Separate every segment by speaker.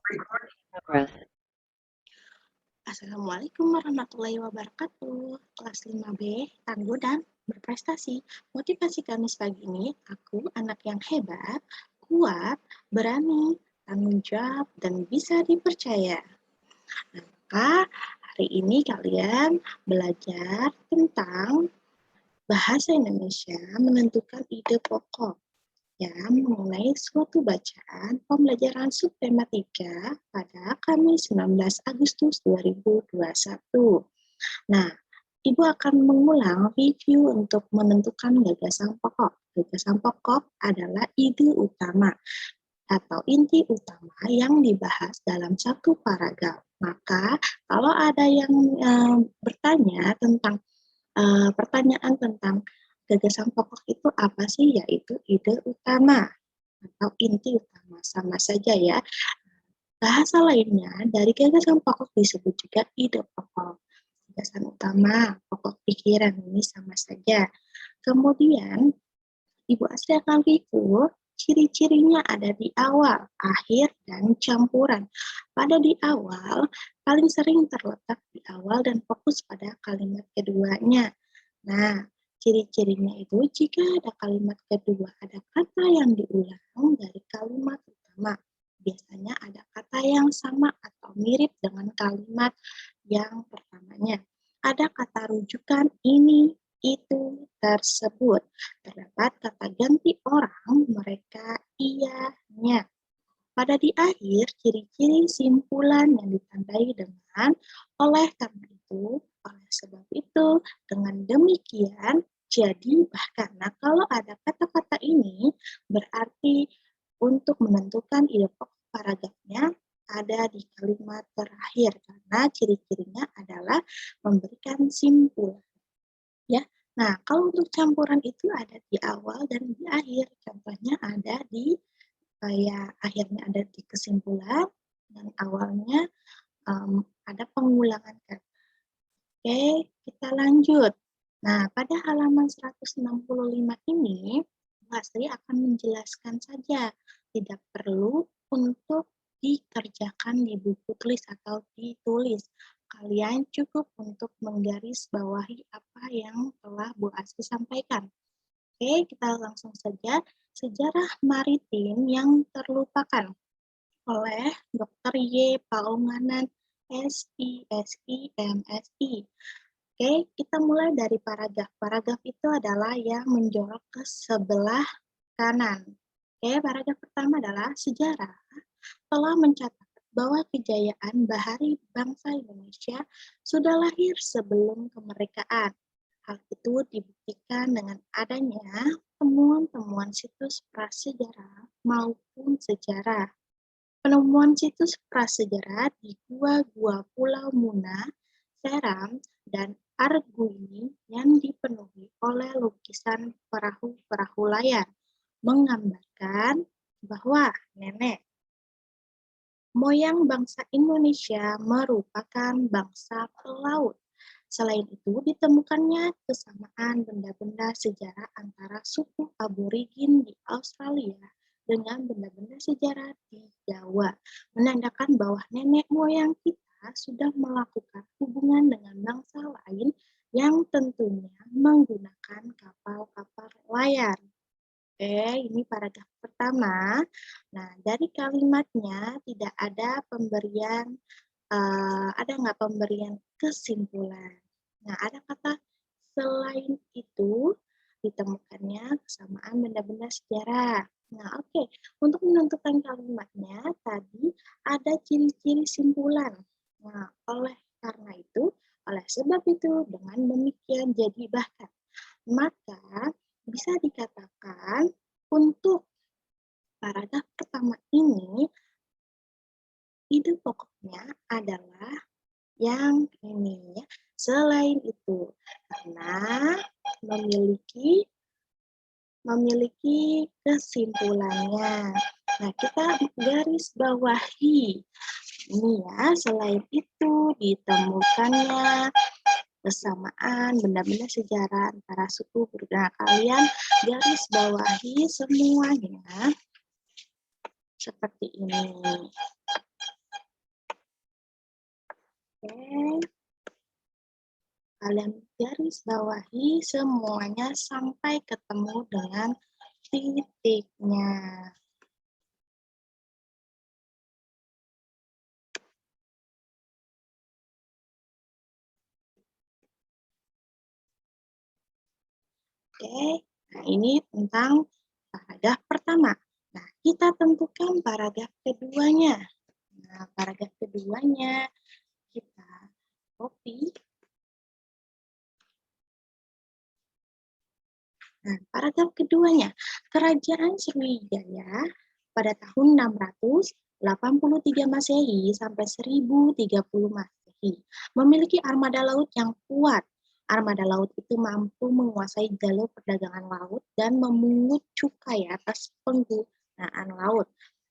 Speaker 1: Progress.
Speaker 2: Assalamualaikum warahmatullahi wabarakatuh. Kelas 5B, tangguh dan berprestasi. Motivasi Kamis pagi ini, aku anak yang hebat, kuat, berani, tanggung jawab, dan bisa dipercaya. Maka hari ini kalian belajar tentang bahasa Indonesia menentukan ide pokok yang mengenai suatu bacaan pembelajaran subtematika pada Kamis 19 Agustus 2021. Nah, Ibu akan mengulang review untuk menentukan gagasan pokok. Gagasan pokok adalah ide utama atau inti utama yang dibahas dalam satu paragraf. Maka kalau ada yang bertanya tentang pertanyaan tentang gagasan pokok itu apa sih? Yaitu ide utama atau inti utama, sama saja ya. Bahasa lainnya dari gagasan pokok disebut juga ide pokok. Gagasan utama, pokok pikiran, ini sama saja. Kemudian, Ibu Asri akan review ciri-cirinya ada di awal, akhir, dan campuran. Pada di awal, paling sering terletak di awal dan fokus pada kalimat keduanya. Nah, ciri-cirinya itu jika ada kalimat kedua, ada kata yang diulang dari kalimat utama. Biasanya ada kata yang sama atau mirip dengan kalimat yang pertamanya. Ada kata rujukan ini, itu, tersebut. Terdapat kata ganti orang, mereka, ianya. Pada di akhir, ciri-ciri simpulan yang ditandai dengan oleh karena itu, oleh sebab itu, dengan demikian, jadi bahkan. Nah, kalau ada kata-kata ini, berarti untuk menentukan ide pokok paragrafnya ada di kalimat terakhir, karena ciri-cirinya adalah memberikan simpulan. Ya, nah kalau untuk campuran itu ada di awal dan di akhir. Contohnya ada di kayak akhirnya ada di kesimpulan dan awalnya ada pengulangan kata. Oke, kita lanjut. Nah, pada halaman 165 ini, Mbak Sri akan menjelaskan saja, tidak perlu untuk dikerjakan di buku tulis atau ditulis. Kalian cukup untuk menggarisbawahi apa yang telah Bu Asri sampaikan. Oke, kita langsung saja. Sejarah maritim yang terlupakan oleh Dr. Y. Paunganan, SI, MSI. Oke, kita mulai dari paragraf. Paragraf itu adalah yang menjorok ke sebelah kanan. Oke, paragraf pertama adalah sejarah telah mencatat bahwa kejayaan bahari bangsa Indonesia sudah lahir sebelum kemerdekaan. Hal itu dibuktikan dengan adanya temuan-temuan situs prasejarah maupun sejarah. Penemuan situs prasejarah di gua-gua Pulau Muna, Seram, dan Arguini yang dipenuhi oleh lukisan perahu-perahu layar menggambarkan bahwa nenek moyang bangsa Indonesia merupakan bangsa pelaut. Selain itu, ditemukannya kesamaan benda-benda sejarah antara suku aborigin di Australia dengan benda-benda sejarah di Jawa, menandakan bahwa nenek moyang kita sudah melakukan hubungan dengan bangsa lain yang tentunya menggunakan kapal-kapal layar. Oke, ini paragraf pertama. Nah, dari kalimatnya tidak ada pemberian, ada nggak pemberian kesimpulan? Nah, ada kata selain itu ditemukannya kesamaan benda-benda sejarah. Nah, oke. Untuk menentukan kalimatnya tadi ada ciri-ciri simpulan. Nah, oleh karena itu, oleh sebab itu, dengan demikian jadi bahkan. Maka bisa dikatakan untuk paragraf pertama ini, ide pokoknya adalah yang ini ya. Selain itu, karena memiliki kesimpulannya. Nah, kita garis bawahi. Ini ya, selain itu ditemukannya kesamaan benda-benda sejarah antara suku berbeda. Kalian garis bawahi semuanya seperti ini. kalian garis bawahi semuanya sampai ketemu dengan titiknya. Oke, nah ini tentang paragraf pertama. Nah, kita tentukan paragraf keduanya. Nah, paragraf keduanya kita copy. Nah, paragraf keduanya, Kerajaan Sriwijaya pada tahun 683 Masehi sampai 1030 Masehi memiliki armada laut yang kuat. Armada laut itu mampu menguasai jalur perdagangan laut dan memungut cukai atas penggunaan laut.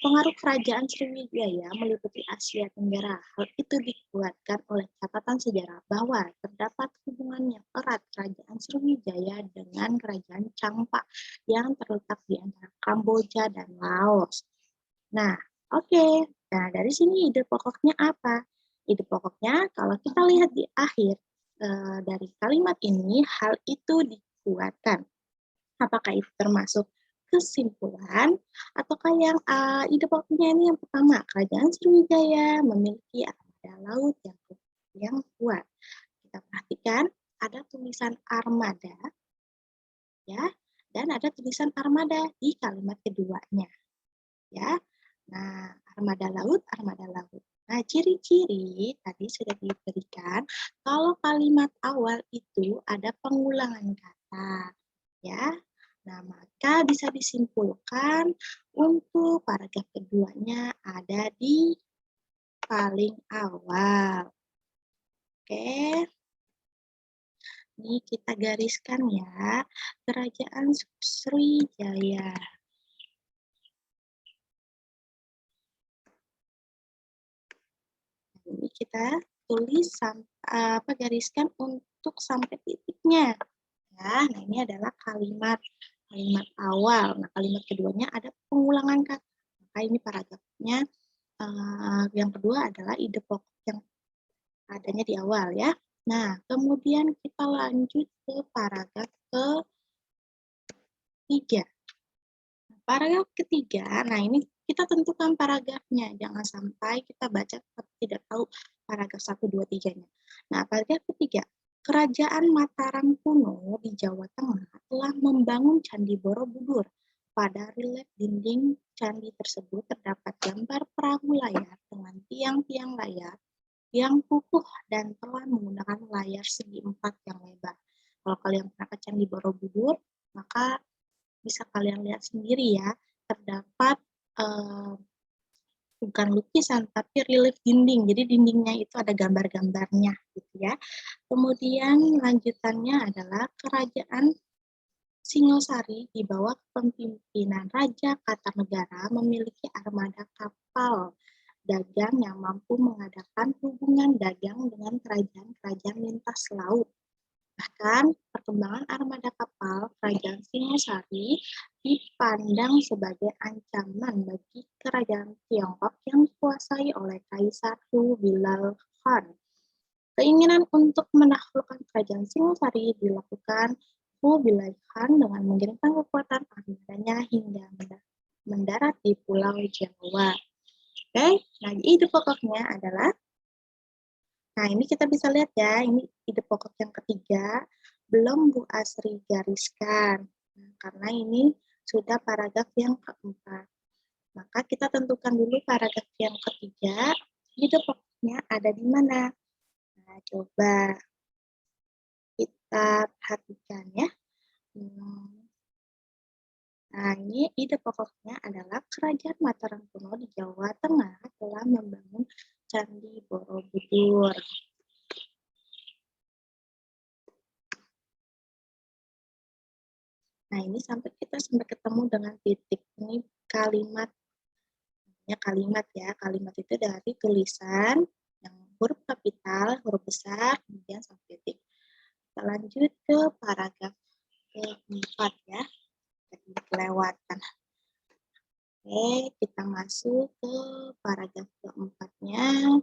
Speaker 2: Pengaruh Kerajaan Sriwijaya meliputi Asia Tenggara. Hal itu dikuatkan oleh catatan sejarah bahwa terdapat hubungan yang erat Kerajaan Sriwijaya dengan Kerajaan Champa yang terletak di antara Kamboja dan Laos. Nah, oke. Nah, dari sini ide pokoknya apa? Ide pokoknya kalau kita lihat di akhir dari kalimat ini, hal itu dikuatkan. Apakah itu termasuk kesimpulan ataukah yang ide pokoknya ini yang pertama, Kerajaan Sriwijaya memiliki armada laut yang kuat. Kita perhatikan ada tulisan armada ya, dan ada tulisan armada di kalimat keduanya ya. Nah, armada laut, armada laut. Nah, ciri-ciri tadi sudah diberikan kalau kalimat awal itu ada pengulangan kata ya. Nah, maka bisa disimpulkan untuk paragraf keduanya ada di paling awal. Oke, ini kita gariskan ya, Kerajaan Sriwijaya. Ini kita tulis gariskan untuk sampai titiknya. Ya, nah ini adalah kalimat awal. Nah, kalimat keduanya ada pengulangan kata. Maka ini paragrafnya yang kedua adalah ide pokok yang adanya di awal ya. Nah, kemudian kita lanjut ke paragraf ketiga. Paragraf ketiga, nah ini kita tentukan paragrafnya. Jangan sampai kita baca tapi tidak tahu paragraf 1, 2, 3-nya. Nah, paragraf ketiga. Kerajaan Mataram kuno di Jawa Tengah telah membangun Candi Borobudur. Pada relief dinding candi tersebut terdapat gambar perahu layar dengan tiang-tiang layar yang kukuh dan telah menggunakan layar segi 4 yang lebar. Kalau kalian pernah ke Candi Borobudur, maka bisa kalian lihat sendiri ya, terdapat bukan lukisan tapi relief dinding. Jadi dindingnya itu ada gambar-gambarnya gitu ya. Kemudian lanjutannya adalah Kerajaan Singosari di bawah kepemimpinan Raja Kartanegara memiliki armada kapal dagang yang mampu mengadakan hubungan dagang dengan kerajaan-kerajaan lintas laut. Bahkan, perkembangan armada kapal Kerajaan Singosari dipandang sebagai ancaman bagi kerajaan Tiongkok yang dikuasai oleh Kaisar Kubilai Khan. Keinginan untuk menaklukkan Kerajaan Singosari dilakukan Kubilai Khan dengan mengirimkan kekuatan armadanya hingga mendarat di Pulau Jawa. Oke, nah ide pokoknya adalah nah, ini kita bisa lihat ya, ini ide pokok yang ketiga, belum Bu Asri gariskan. Nah, karena ini sudah paragraf yang keempat. Maka kita tentukan dulu paragraf yang ketiga, ide pokoknya ada di mana. Nah, coba kita perhatikan ya. Nah, ini ide pokoknya adalah Kerajaan Mataram kuno di Jawa Tengah telah membangun Candi Borobudur. Nah, ini kita sampai ketemu dengan titik. Ini kalimat ya. Kalimat itu dari tulisan yang huruf kapital, huruf besar, kemudian sampai titik. Kita lanjut ke paragraf keempat ya. Jadi kelewatan. Oke, kita masuk ke paragraf keempatnya.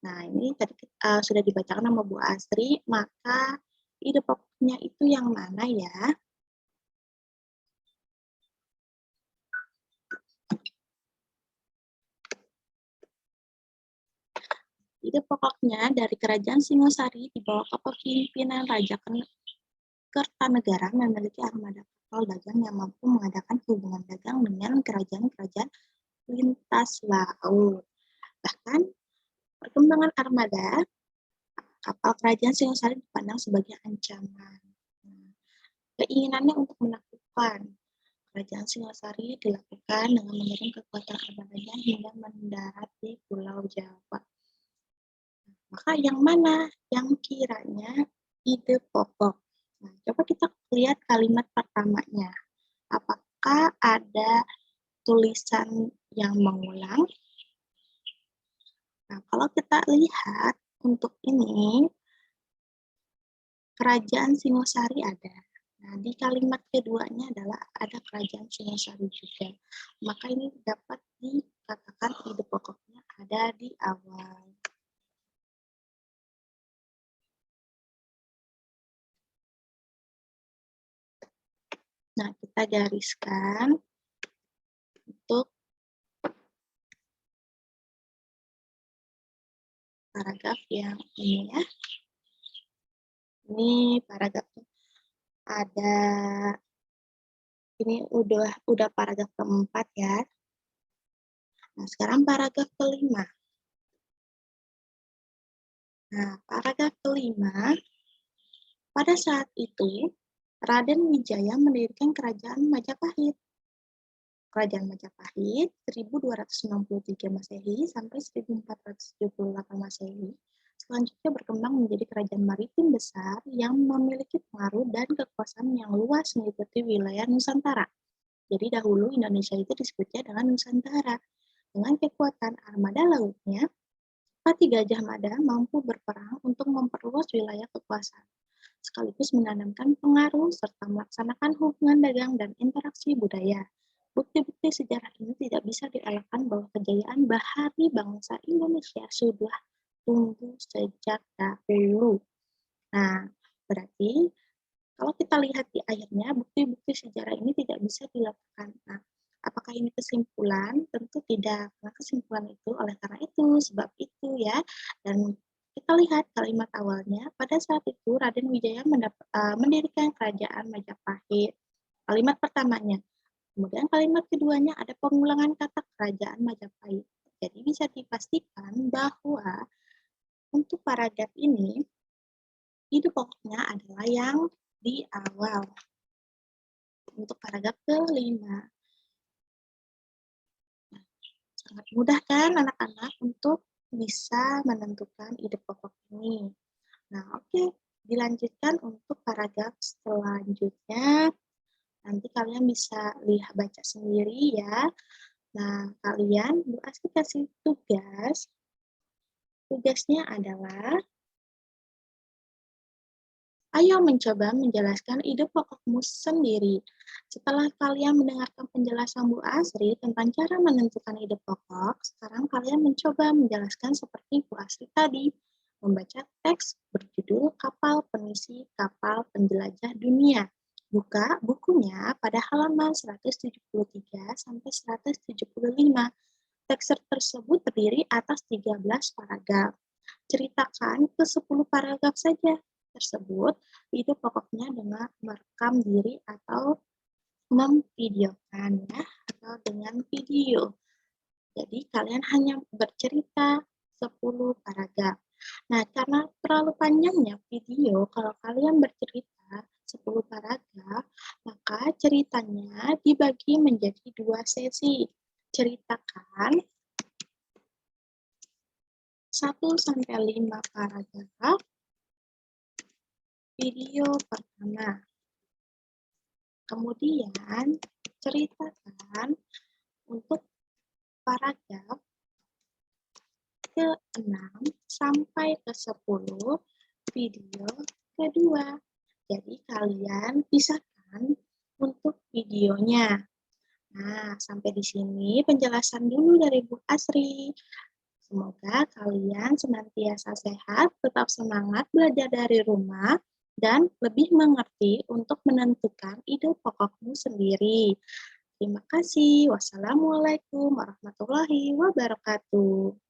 Speaker 2: Nah, ini tadi sudah dibacakan sama Bu Asri, maka ide pokoknya itu yang mana ya? Ide pokoknya dari Kerajaan Singosari di bawah kepemimpinan Raja Kertanegara memiliki armada kapal dagang yang mampu mengadakan hubungan dagang dengan kerajaan-kerajaan lintas laut. Bahkan, perkembangan armada kapal Kerajaan Singosari dipandang sebagai ancaman. Keinginannya untuk menaklukkan Kerajaan Singosari dilakukan dengan mengirim kekuatan armadanya hingga mendarat di Pulau Jawa. Maka yang mana yang kiranya ide pokok? Nah, coba kita lihat kalimat pertamanya. Apakah ada tulisan yang mengulang? Nah, kalau kita lihat untuk ini, Kerajaan Singosari ada. Nah, di kalimat keduanya adalah ada Kerajaan Singosari juga. Maka ini dapat dikatakan ide pokoknya ada di awal. Nah, kita gariskan untuk paragraf yang ini ya. Ini paragrafnya ada, ini udah paragraf keempat ya. Nah, sekarang paragraf kelima. Nah, paragraf kelima, pada saat itu Raden Wijaya mendirikan Kerajaan Majapahit. Kerajaan Majapahit 1263 Masehi sampai 1478 Masehi selanjutnya berkembang menjadi kerajaan maritim besar yang memiliki pengaruh dan kekuasaan yang luas meliputi wilayah Nusantara. Jadi dahulu Indonesia itu disebutnya dengan Nusantara. Dengan kekuatan armada lautnya, Pati Gajah Mada mampu berperang untuk memperluas wilayah kekuasaan, sekaligus menanamkan pengaruh serta melaksanakan hubungan dagang dan interaksi budaya. Bukti-bukti sejarah ini tidak bisa dielakkan bahwa kejayaan bahari bangsa Indonesia sudah tumbuh sejak dahulu. Nah, berarti kalau kita lihat di akhirnya, bukti-bukti sejarah ini tidak bisa dilakukan. Nah, apakah ini kesimpulan? Tentu tidak. Karena kesimpulan itu oleh karena itu, sebab itu ya. Dan kita lihat kalimat awalnya, pada saat itu Raden Wijaya mendirikan kerajaan Majapahit. Kalimat pertamanya. Kemudian kalimat keduanya ada pengulangan kata kerajaan Majapahit. Jadi bisa dipastikan bahwa untuk paragraf ini, ide pokoknya adalah yang di awal. Untuk paragraf kelima. Nah, sangat mudah kan anak-anak untuk bisa menentukan ide pokok ini. Nah, oke. Dilanjutkan untuk paragraf selanjutnya. Nanti kalian bisa lihat baca sendiri ya. Nah, kalian Bu Asti kasih tugas. Tugasnya adalah ayo mencoba menjelaskan ide pokokmu sendiri. Setelah kalian mendengarkan penjelasan Bu Asri tentang cara menentukan ide pokok, sekarang kalian mencoba menjelaskan seperti Bu Asri tadi. Membaca teks berjudul Kapal Penisi Kapal Penjelajah Dunia. Buka bukunya pada halaman 173 sampai 175. Teks tersebut terdiri atas 13 paragraf. Ceritakan ke 10 paragraf saja tersebut, ide pokoknya dengan merekam diri atau memvideokan ya, atau dengan video. Jadi kalian hanya bercerita 10 paragraf. Nah, karena terlalu panjangnya video, kalau kalian bercerita 10 paragraf, maka ceritanya dibagi menjadi 2 sesi. Ceritakan 1-5 paragraf video pertama. Kemudian ceritakan untuk paragraf ke-6 sampai ke-10 video kedua. Jadi kalian pisahkan untuk videonya. Nah, sampai di sini penjelasan dulu dari Bu Asri. Semoga kalian senantiasa sehat, tetap semangat belajar dari rumah, dan lebih mengerti untuk menentukan ide pokokmu sendiri. Terima kasih. Wassalamualaikum warahmatullahi wabarakatuh.